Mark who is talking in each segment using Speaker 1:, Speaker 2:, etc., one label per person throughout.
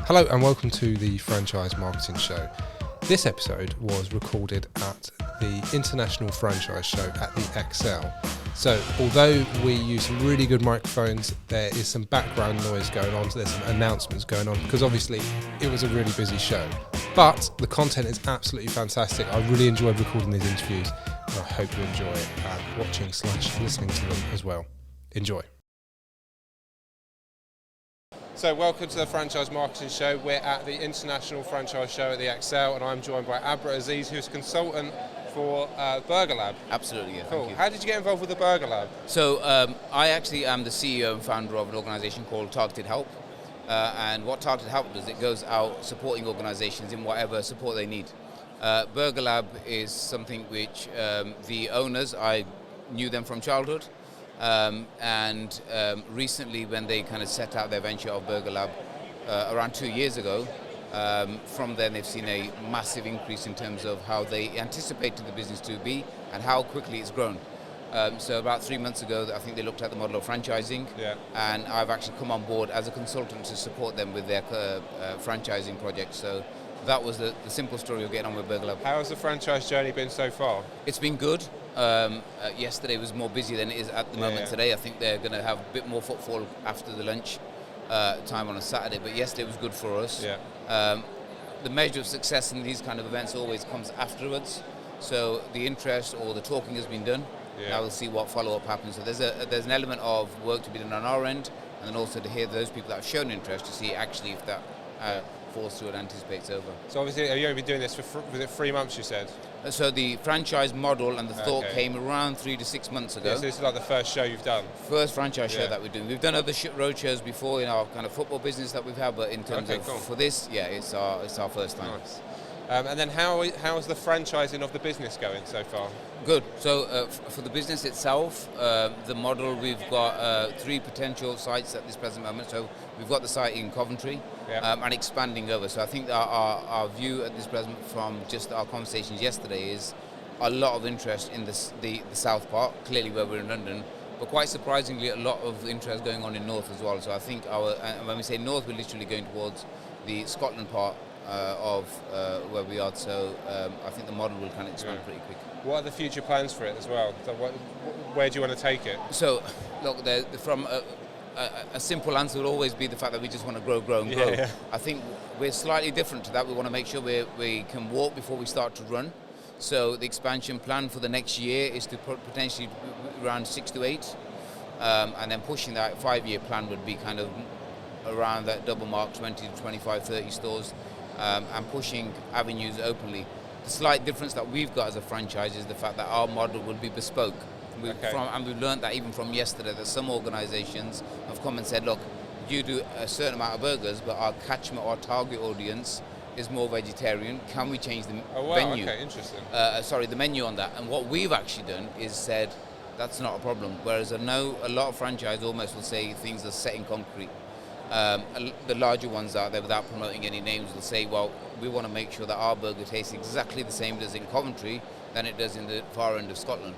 Speaker 1: Hello and welcome to the Franchise Marketing Show. This episode was recorded at the International Franchise Show at the Excel. So although we use some really good microphones, there is some background noise going on, so there's some announcements going on because obviously it was a really busy show. But the content is absolutely fantastic. I really enjoyed recording these interviews and I hope you enjoy watching/listening to them as well. Enjoy. So welcome to the Franchise Marketing Show. We're at the International Franchise Show at the Excel and I'm joined by Abra Aziz, who's a consultant for Brgr Lab.
Speaker 2: Absolutely, yeah.
Speaker 1: Cool. How did you get involved with the Brgr Lab?
Speaker 2: So I actually am the CEO and founder of an organisation called Targeted Help. And what Targeted Help does, it goes out supporting organisations in whatever support they need. Brgr Lab is something which the owners, I knew them from childhood. And recently when they kind of set out their venture of Brgr Lab around 2 years ago, from then they've seen a massive increase in terms of how they anticipated the business to be and how quickly it's grown. So about 3 months ago, I think they looked at the model of franchising, and I've actually come on board as a consultant to support them with their franchising project. So that was the simple story of getting on with Brgr Lab.
Speaker 1: How has the franchise journey been so far?
Speaker 2: It's been good. Yesterday was more busy than it is at the moment today. I think they're going to have a bit more footfall after the lunch time on a Saturday, but yesterday was good for us. The measure of success in these kind of events always comes afterwards. So the interest or the talking has been done. Now we'll see what follow-up happens. So there's an element of work to be done on our end, and then also to hear those people that have shown interest to see actually if that falls through and anticipates over.
Speaker 1: So obviously, you've only been doing this for was it 3 months, you said?
Speaker 2: So the franchise model and the thought came around 3 to 6 months ago.
Speaker 1: So this is like the first show you've done?
Speaker 2: First franchise show that we're doing. We've done other road shows before in our kind of football business that we've had, but in terms of for this, it's our first time.
Speaker 1: Nice. And then how is the franchising of the business going so far?
Speaker 2: Good. So for the business itself, the model, we've got 3 potential sites at this present moment. So we've got the site in Coventry and expanding over. So I think our view at this present from just our conversations yesterday is a lot of interest in the south part, clearly where we're in London, but quite surprisingly a lot of interest going on in north as well. So I think when we say north, we're literally going towards the Scotland part of where we are, so I think the model will kind of expand pretty quick.
Speaker 1: What are the future plans for it as well? So where do you want to take it?
Speaker 2: So, look, from a simple answer will always be the fact that we just want to grow and grow. I think we're slightly different to that. We want to make sure we can walk before we start to run. So the expansion plan for the next year is to put potentially around 6 to 8, and then pushing that 5-year plan would be kind of around that double mark, 20 to 25, 30 stores. And pushing avenues openly. The slight difference that we've got as a franchise is the fact that our model will be bespoke. And we've learned that even from yesterday, that some organisations have come and said, look, you do a certain amount of burgers, but our catchment or target audience is more vegetarian. Can we change the menu?
Speaker 1: Okay, interesting.
Speaker 2: The menu on that. And what we've actually done is said, that's not a problem. Whereas I know a lot of franchise almost will say things are set in concrete. The larger ones out there, without promoting any names, will say, well, we want to make sure that our burger tastes exactly the same as in Coventry than it does in the far end of Scotland.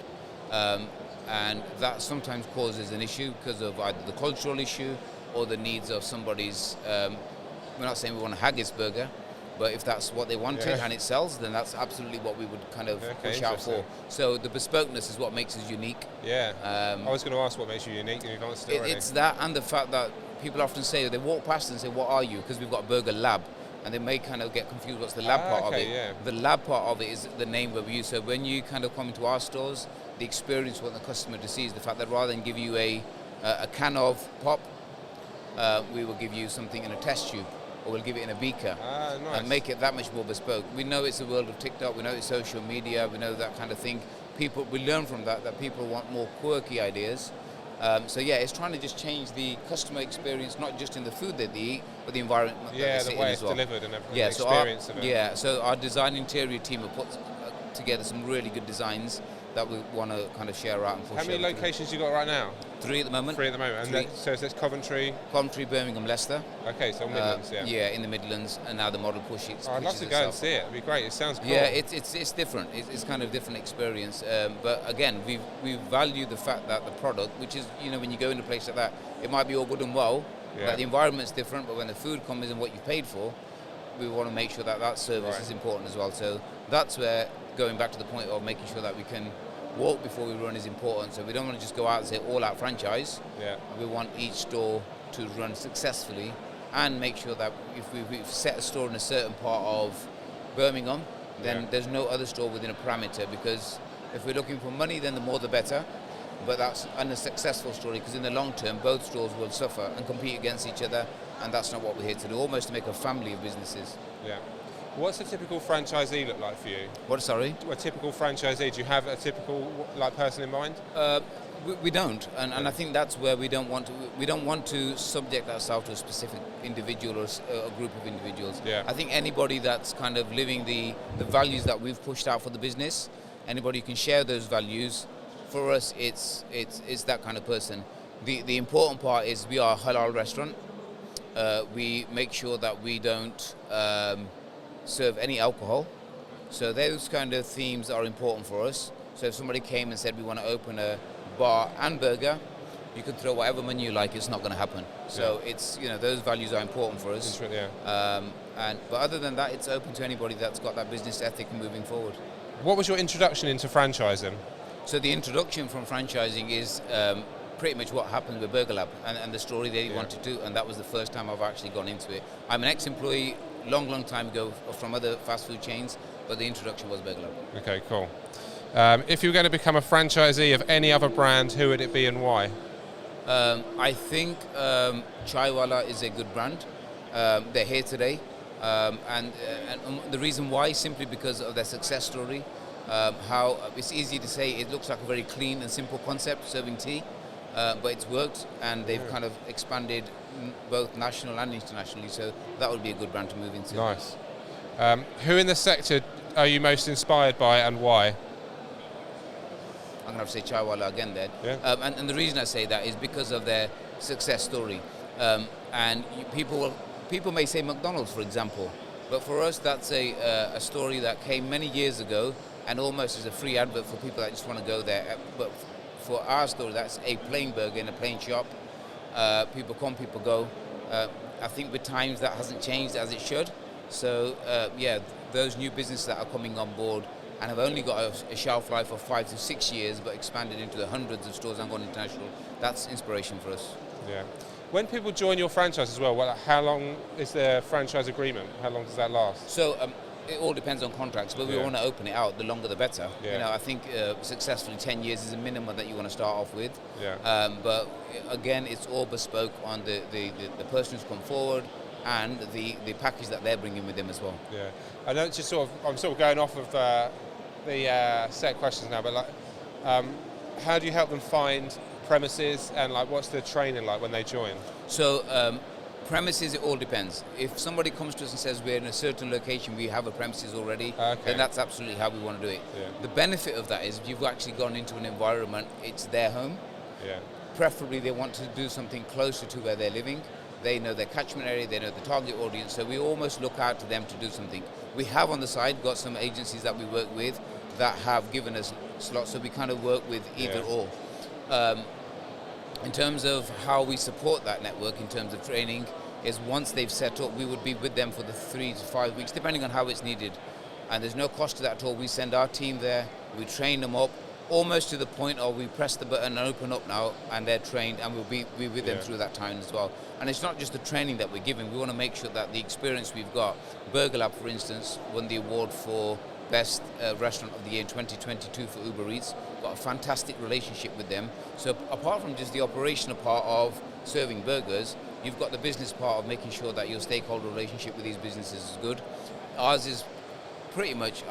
Speaker 2: And that sometimes causes an issue because of either the cultural issue or the needs of somebody's, we're not saying we want a haggis burger, but if that's what they wanted and it sells, then that's absolutely what we would kind of push out for. So the bespokeness is what makes us unique.
Speaker 1: I was going to ask what makes you unique, and you've answered it already.
Speaker 2: It's that, and the fact that people often say, they walk past and say, what are you? Because we've got Brgr Lab, and they may kind of get confused what's the lab part of it. The lab part of it is the name that we use. So when you kind of come into our stores, the experience what the customer to see is the fact that rather than give you a can of pop, we will give you something in a test tube, or we'll give it in a beaker, and make it that much more bespoke. We know it's a world of TikTok, we know it's social media, we know that kind of thing. We learn from that people want more quirky ideas. It's trying to just change the customer experience, not just in the food that they eat, but the environment that they sit in as well.
Speaker 1: The way it's delivered and everything, the experience of it.
Speaker 2: So our design interior team have put together some really good designs that we want to kind of share out and push.
Speaker 1: How many locations you got right now?
Speaker 2: 3 at the moment.
Speaker 1: 3 at the moment. So it's Coventry,
Speaker 2: Birmingham, Leicester.
Speaker 1: Okay, so Midlands,
Speaker 2: in the Midlands, and now the model pushes.
Speaker 1: I'd love to go and see it. It'd be great. It sounds cool.
Speaker 2: Yeah, it's different. It's kind of different experience. But again, we value the fact that the product, which is, when you go into a place like that, it might be all good and well,
Speaker 1: Yeah.
Speaker 2: Like the environment's different, but when the food comes and what you paid for, we want to make sure that that service is important as well. So that's where going back to the point of making sure that we can walk before we run is important. So we don't want to just go out and say all out franchise.
Speaker 1: Yeah.
Speaker 2: We want each store to run successfully and make sure that if we've set a store in a certain part of Birmingham, then there's no other store within a parameter, because if we're looking for money, then the more the better. But that's an unsuccessful story, because in the long term, both stores will suffer and compete against each other, and that's not what we're here to do, almost to make a family of businesses.
Speaker 1: Yeah. What's a typical franchisee look like for you?
Speaker 2: What, sorry?
Speaker 1: A typical franchisee, do you have a typical person in mind?
Speaker 2: We don't, and I think that's where we don't want to subject ourselves to a specific individual or a group of individuals.
Speaker 1: Yeah.
Speaker 2: I think anybody that's kind of living the values that we've pushed out for the business, anybody who can share those values, for us it's that kind of person. The important part is we are a halal restaurant. We make sure that we don't serve any alcohol. So those kind of themes are important for us. So if somebody came and said we want to open a bar and burger, you can throw whatever menu you like, it's not going to happen. So it's, those values are important for us. But other than that, it's open to anybody that's got that business ethic moving forward.
Speaker 1: What was your introduction into franchising?
Speaker 2: So the introduction from franchising is pretty much what happened with Brgr Lab and the story they wanted to do, and that was the first time I've actually gone into it. I'm an ex-employee long time ago from other fast food chains, but the introduction was Brgr Lab.
Speaker 1: Okay, cool. If you were going to become a franchisee of any other brand, who would it be and why?
Speaker 2: I think Chaiwala is a good brand. They're here today, and the reason why, simply because of their success story. How it's easy to say, it looks like a very clean and simple concept, serving tea, but it's worked, and they've kind of expanded both national and internationally, so that would be a good brand to move into.
Speaker 1: Nice. Who in the sector are you most inspired by and why?
Speaker 2: I'm going to have to say Chaiwala again there.
Speaker 1: Yeah.
Speaker 2: And the reason I say that is because of their success story. And people may say McDonald's, for example, but for us that's a story that came many years ago, and almost as a free advert for people that just want to go there. But for our story, that's a plain burger in a plain shop. People come, people go. I think with times that hasn't changed as it should. So those new businesses that are coming on board and have only got a shelf life of 5 to 6 years, but expanded into the hundreds of stores and gone international, that's inspiration for us.
Speaker 1: Yeah. When people join your franchise as well, how long is their franchise agreement? How long does that last?
Speaker 2: So it all depends on contracts, but we want to open it out. The longer the better.
Speaker 1: Yeah.
Speaker 2: I think successfully 10 years is a minimum that you want to start off with.
Speaker 1: Yeah.
Speaker 2: But again, it's all bespoke on the person who's come forward and the package that they're bringing with them as well.
Speaker 1: Yeah. I know it's just I'm sort of going off of the set questions now, but how do you help them find premises, and what's the training like when they join?
Speaker 2: So premises, it all depends. If somebody comes to us and says we're in a certain location, we have a premises already, then that's absolutely how we want to do it.
Speaker 1: Yeah.
Speaker 2: The benefit of that is if you've actually gone into an environment, it's their home.
Speaker 1: Yeah.
Speaker 2: Preferably they want to do something closer to where they're living. They know their catchment area, they know the target audience, so we almost look out to them to do something. We have on the side got some agencies that we work with that have given us slots, so we kind of work with either or. In terms of how we support that network, in terms of training, is once they've set up, we would be with them for the 3 to 5 weeks, depending on how it's needed. And there's no cost to that at all. We send our team there, we train them up, almost to the point of we press the button and open up now, and they're trained, and we'll be with them through that time as well. And it's not just the training that we're giving, we want to make sure that the experience we've got. Brgr Lab, for instance, won the award for Best Restaurant of the Year in 2022 for Uber Eats. Got a fantastic relationship with them. So apart from just the operational part of serving burgers, you've got the business part of making sure that your stakeholder relationship with these businesses is good. Ours is pretty much,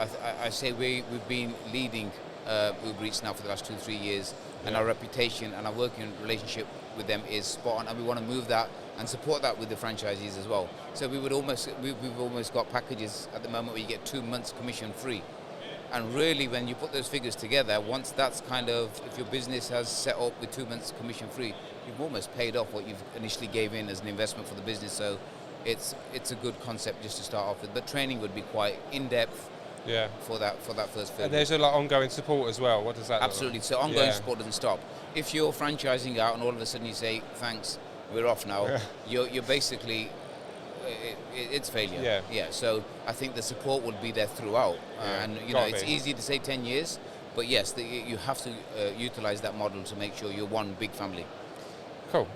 Speaker 2: I say we've been leading Uber Eats now for the last 2-3 years, and our reputation and our working relationship with them is spot on, and we want to move that and support that with the franchisees as well. So we've almost got packages at the moment where you get 2 months commission free. And really, when you put those figures together, once that's kind of, if your business has set up with 2 months commission free, you've almost paid off what you've initially gave in as an investment for the business. So it's a good concept just to start off with. But training would be quite in-depth for that first phase.
Speaker 1: And there's a lot of ongoing support as well. What does that
Speaker 2: Absolutely.
Speaker 1: look like?
Speaker 2: So ongoing support doesn't stop. If you're franchising out and all of a sudden you say, thanks, we're off now, you're basically, it's failure.
Speaker 1: Yeah.
Speaker 2: So I think the support will be there throughout. And it's easy to say 10 years, but yes, you have to utilize that model to make sure you're one big family.
Speaker 1: Cool.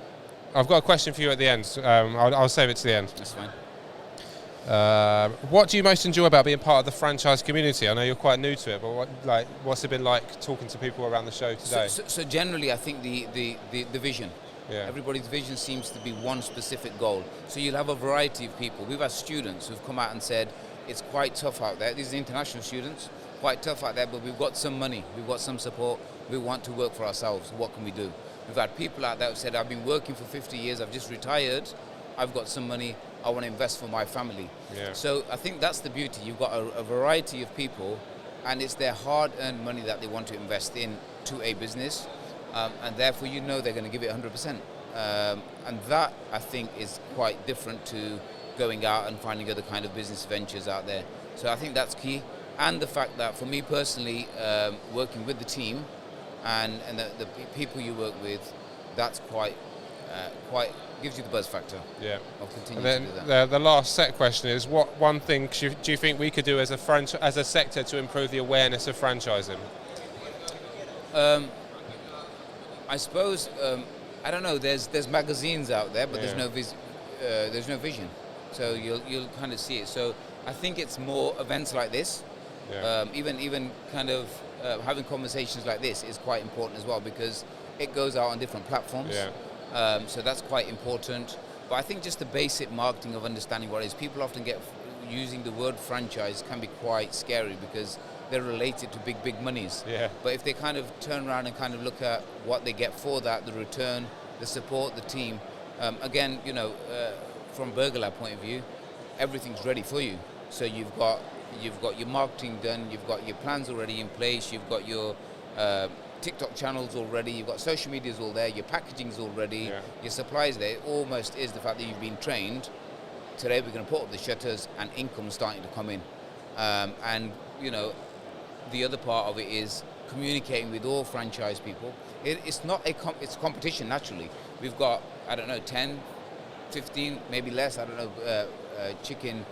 Speaker 1: I've got a question for you at the end. I'll save it to the end.
Speaker 2: That's fine.
Speaker 1: What do you most enjoy about being part of the franchise community? I know you're quite new to it, but what's it been like talking to people around the show today?
Speaker 2: So generally, I think the vision.
Speaker 1: Yeah.
Speaker 2: Everybody's vision seems to be one specific goal. So you'll have a variety of people. We've had students who've come out and said, it's quite tough out there. These are international students, quite tough out there, but we've got some money, we've got some support, we want to work for ourselves. What can we do? We've had people out there who said, I've been working for 50 years, I've just retired, I've got some money, I want to invest for my family.
Speaker 1: Yeah.
Speaker 2: So I think that's the beauty. You've got a variety of people, and it's their hard-earned money that they want to invest into a business. And therefore, they're going to give it 100%. And that, I think, is quite different to going out and finding other kind of business ventures out there. So I think that's key. And the fact that, for me personally, working with the team and the people you work with, that's quite gives you the buzz factor.
Speaker 1: Yeah.
Speaker 2: I'll continue
Speaker 1: and
Speaker 2: to do that.
Speaker 1: then the last set question is, what one thing do you think we could do as a sector to improve the awareness of franchising?
Speaker 2: I suppose, I don't know, there's magazines out there, but there's no vision. So you'll kind of see it. So I think it's more events like this.
Speaker 1: Yeah.
Speaker 2: Even kind of having conversations like this is quite important as well, because it goes out on different platforms.
Speaker 1: Yeah.
Speaker 2: So that's quite important. But I think just the basic marketing of understanding what it is. People often get using the word franchise can be quite scary because they're related to big monies.
Speaker 1: Yeah.
Speaker 2: But if they kind of turn around and kind of look at what they get for that, the return, the support, the team, again, from Brgr Lab point of view, everything's ready for you. So you've got your marketing done, you've got your plans already in place, you've got your TikTok channels already, you've got social medias all there, your packaging's all ready, your supplies there. It almost is the fact that you've been trained. Today we're going to put up the shutters and income's starting to come in. And the other part of it is communicating with all franchise people. It's not it's competition naturally. We've got, 10, 15, maybe less, chicken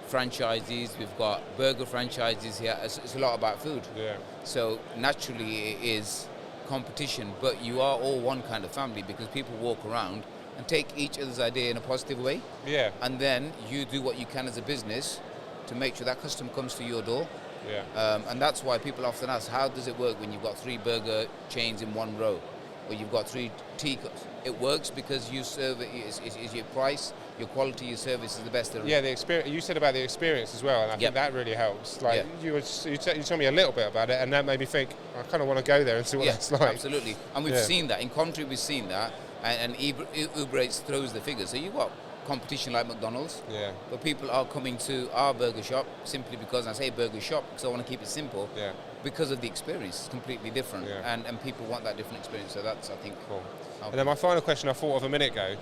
Speaker 2: franchisees, we've got burger franchises here. It's a lot about food.
Speaker 1: Yeah.
Speaker 2: So naturally it is competition, but you are all one kind of family because people walk around and take each other's idea in a positive way.
Speaker 1: Yeah.
Speaker 2: And then you do what you can as a business to make sure that customer comes to your door.
Speaker 1: Yeah.
Speaker 2: And that's why people often ask, how does it work when you've got 3 burger chains in one row, or you've got 3 tea cups? It works because you serve it, is your price, your quality, your service is the best.
Speaker 1: Yeah, the experience. You said about the experience as well, and I think that really helps. Like you told me a little bit about it, and that made me think I kind of want to go there and see what that's like.
Speaker 2: Absolutely, and we've seen that in country. We've seen that, and Uber Eats throws the figures. So you've got competition like McDonald's, but people are coming to our burger shop simply because, and I say burger shop because I want to keep it simple, because of the experience. It's completely different, and people want that different experience, so that's, I think,
Speaker 1: cool. And then my final question I thought of a minute ago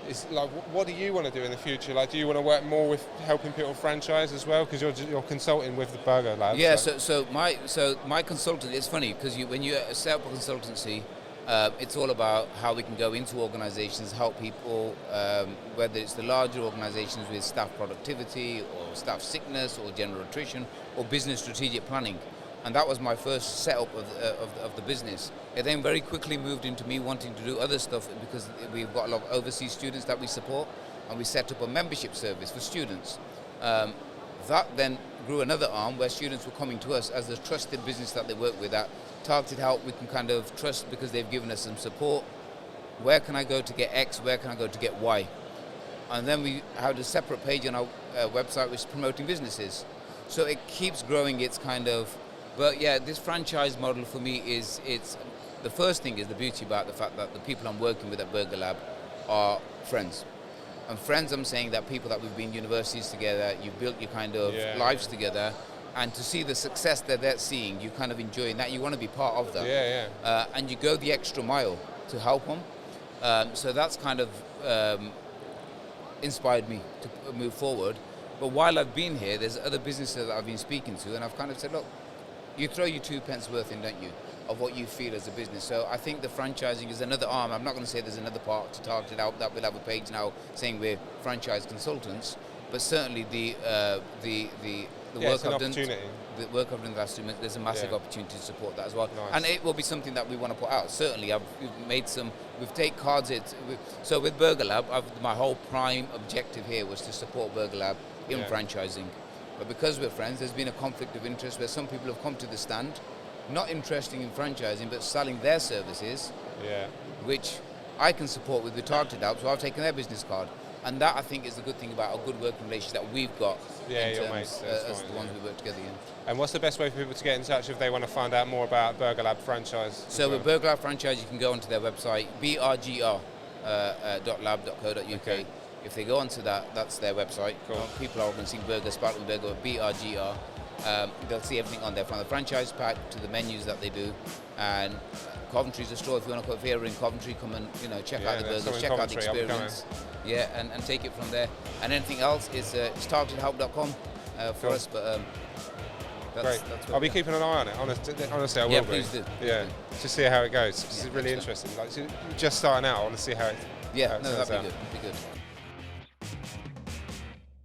Speaker 1: is, like, what do you want to do in the future? Like, do you want to work more with helping people franchise as well, because you're consulting with the Brgr Lab?
Speaker 2: Yeah, so my consultant, it's funny because when you set up a consultancy, it's all about how we can go into organizations, help people, whether it's the larger organizations with staff productivity or staff sickness or general attrition or business strategic planning. And that was my first setup of the business. It then very quickly moved into me wanting to do other stuff because we've got a lot of overseas students that we support, and we set up a membership service for students. That then grew another arm where students were coming to us as the trusted business that they work with. That targeted help we can kind of trust because they've given us some support. Where can I go to get X? Where can I go to get Y? And then we had a separate page on our website which is promoting businesses. So it keeps growing its kind of, but yeah, this franchise model for me it's the first thing is the beauty about the fact that the people I'm working with at Brgr Lab are friends. And friends, I'm saying that people that we've been universities together, you've built your kind of lives together, and to see the success that they're seeing, you kind of enjoying that, you want to be part of that. And you go the extra mile to help them. So that's kind of inspired me to move forward. But while I've been here, there's other businesses that I've been speaking to, and I've kind of said, look, you throw your 2 pence worth in, don't you? of what you feel as a business. So I think the franchising is another arm. I'm not going to say there's another part to Targeted Help that we'll have a page now saying we're franchise consultants, but certainly the work I've done. The work I've done the last 2 months, there's a massive opportunity to support that as well.
Speaker 1: Nice.
Speaker 2: And it will be something that we want to put out. Certainly, we've taken cards. So with Brgr Lab, my whole prime objective here was to support Brgr Lab in franchising. But because we're friends, there's been a conflict of interest where some people have come to the stand, not interested in franchising, but selling their services, which I can support with Targeted Help, so I've taken their business card. And that, I think, is the good thing about a good working relationship that we've got in terms as the ones we work together in.
Speaker 1: And what's the best way for people to get in touch if they want to find out more about Brgr Lab franchise?
Speaker 2: So with Brgr Lab franchise, you can go onto their website, brgr.lab.co.uk. Okay. If they go onto that, that's their website. Cool. People are going to see Burger, Sparkling Burger, BRGR. They'll see everything on there, from the franchise pack to the menus that they do. And Coventry's a store. If you want to, if you're in Coventry, come and check out the burgers, check out the experience. And take it from there. And anything else is it's targetedhelp.com for us. But
Speaker 1: great. I'll be keeping an eye on it. Honestly, I will.
Speaker 2: Please do.
Speaker 1: To see how it goes. It's really interesting. Like, just starting out, I want to see how it.
Speaker 2: That'd be good.